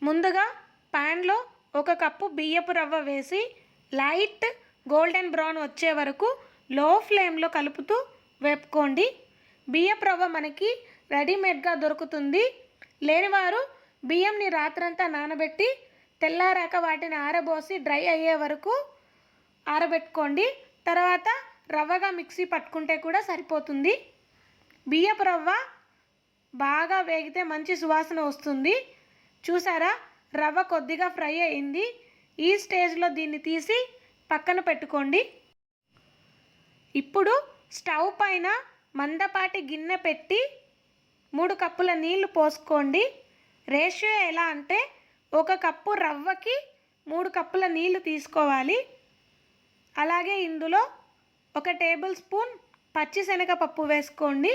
ముందుగా ప్యాన్లో 1 కప్పు బియ్యపు రవ్వ వేసి లైట్ గోల్డెన్ బ్రౌన్ వచ్చే వరకు లో ఫ్లేమ్లో కలుపుతూ వేపుకోండి. బియ్యపు రవ్వ మనకి రెడీమేడ్గా దొరుకుతుంది. లేనివారు బియ్యంని రాత్రంతా నానబెట్టి తెల్లారాక వాటిని ఆరబోసి డ్రై అయ్యే వరకు ఆరబెట్టుకోండి. తర్వాత రవ్వగా మిక్సీ పట్టుకుంటే కూడా సరిపోతుంది. బియ్యపు రవ్వ బాగా వేగితే మంచి సువాసన వస్తుంది. చూసారా, రవ్వ కొద్దిగా ఫ్రై అయింది. ఈ స్టేజ్లో దీన్ని తీసి పక్కన పెట్టుకోండి. ఇప్పుడు స్టవ్ పైన మందపాటి గిన్నె పెట్టి 3 కప్పుల నీళ్లు పోసుకోండి. రేషియో ఎలా అంటే 1 కప్పు రవ్వకి 3 కప్పుల నీళ్లు తీసుకోవాలి. అలాగే ఇందులో 1 టేబుల్ స్పూన్ పచ్చిశనగపప్పు వేసుకోండి.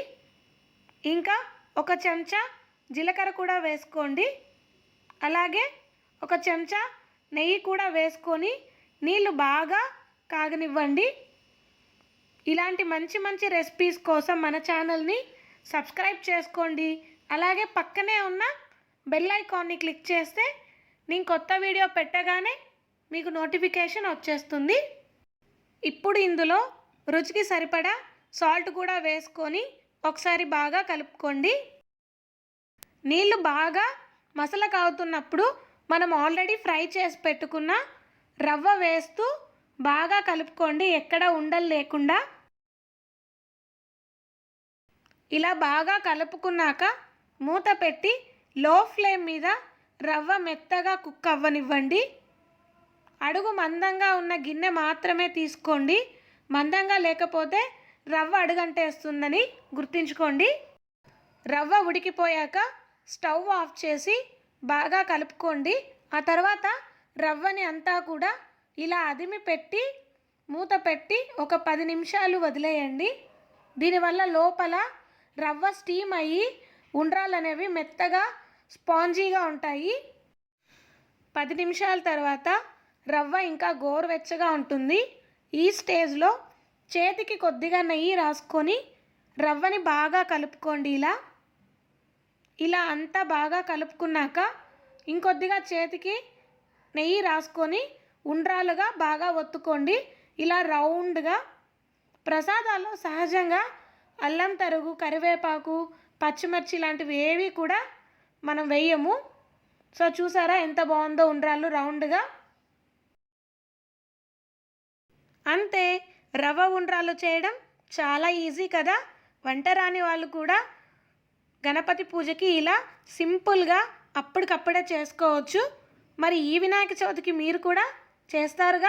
ఇంకా 1 చెంచా జీలకర్ర కూడా వేసుకోండి. అలాగే 1 చెంచా నెయ్యి కూడా వేసుకొని నీళ్లు బాగా కాగనివ్వండి. ఇలాంటి మంచి రెసిపీస్ కోసం మన ఛానల్ని సబ్స్క్రైబ్ చేసుకోండి. అలాగే పక్కనే ఉన్న బెల్ ఐకాన్ని క్లిక్ చేస్తే నేను కొత్త వీడియో పెట్టగానే మీకు నోటిఫికేషన్ వచ్చేస్తుంది. ఇప్పుడు ఇందులో రుచికి సరిపడా సాల్ట్ కూడా వేసుకొని ఒకసారి బాగా కలుపుకోండి. నీళ్ళు బాగా మసల కాగుతున్నప్పుడు మనం ఆల్రెడీ ఫ్రై చేసి పెట్టుకున్న రవ్వ వేస్తూ బాగా కలుపుకోండి, ఎక్కడ ఉండలు లేకుండా. ఇలా బాగా కలుపుకున్నాక మూత పెట్టి లో ఫ్లేమ్ మీద రవ్వ మెత్తగా కుక్ అవ్వనివ్వండి. అడుగు మందంగా ఉన్న గిన్నె మాత్రమే తీసుకోండి. మందంగా లేకపోతే రవ్వ అడుగంటేస్తుందని గుర్తుంచుకోండి. రవ్వ ఉడికిపోయాక స్టవ్ ఆఫ్ చేసి బాగా కలుపుకోండి. ఆ తర్వాత రవ్వని అంతా కూడా ఇలా అదిమి పెట్టి మూత పెట్టి ఒక 10 నిమిషాలు వదిలేయండి. దీనివల్ల లోపల రవ్వ స్టీమ్ అయ్యి ఉండ్రాలు అనేవి మెత్తగా స్పాంజీగా ఉంటాయి. 10 నిమిషాల తర్వాత రవ్వ ఇంకా గోరువెచ్చగా ఉంటుంది. ఈ స్టేజ్లో చేతికి కొద్దిగా నెయ్యి రాసుకొని రవ్వని బాగా కలుపుకోండి. ఇలా అంతా బాగా కలుపుకున్నాక ఇంకొద్దిగా చేతికి నెయ్యి రాసుకొని ఉండ్రాలుగా బాగా ఒత్తుకోండి. ఇలా రౌండ్గా. ప్రసాదాల్లో సహజంగా అల్లం తరుగు, కరివేపాకు, పచ్చిమిర్చి లాంటివి ఏవి కూడా మనం వేయము. సో చూసారా ఎంత బాగుందో ఉండ్రాలు రౌండ్గా. అంతే, రవ్వ ఉండ్రాలు చేయడం చాలా ఈజీ కదా. వంట రాని వాళ్ళు కూడా గణపతి పూజకి ఇలా సింపుల్గా అప్పటికప్పుడే చేసుకోవచ్చు. మరి ఈ వినాయక చవితికి మీరు కూడా చేస్తారుగా.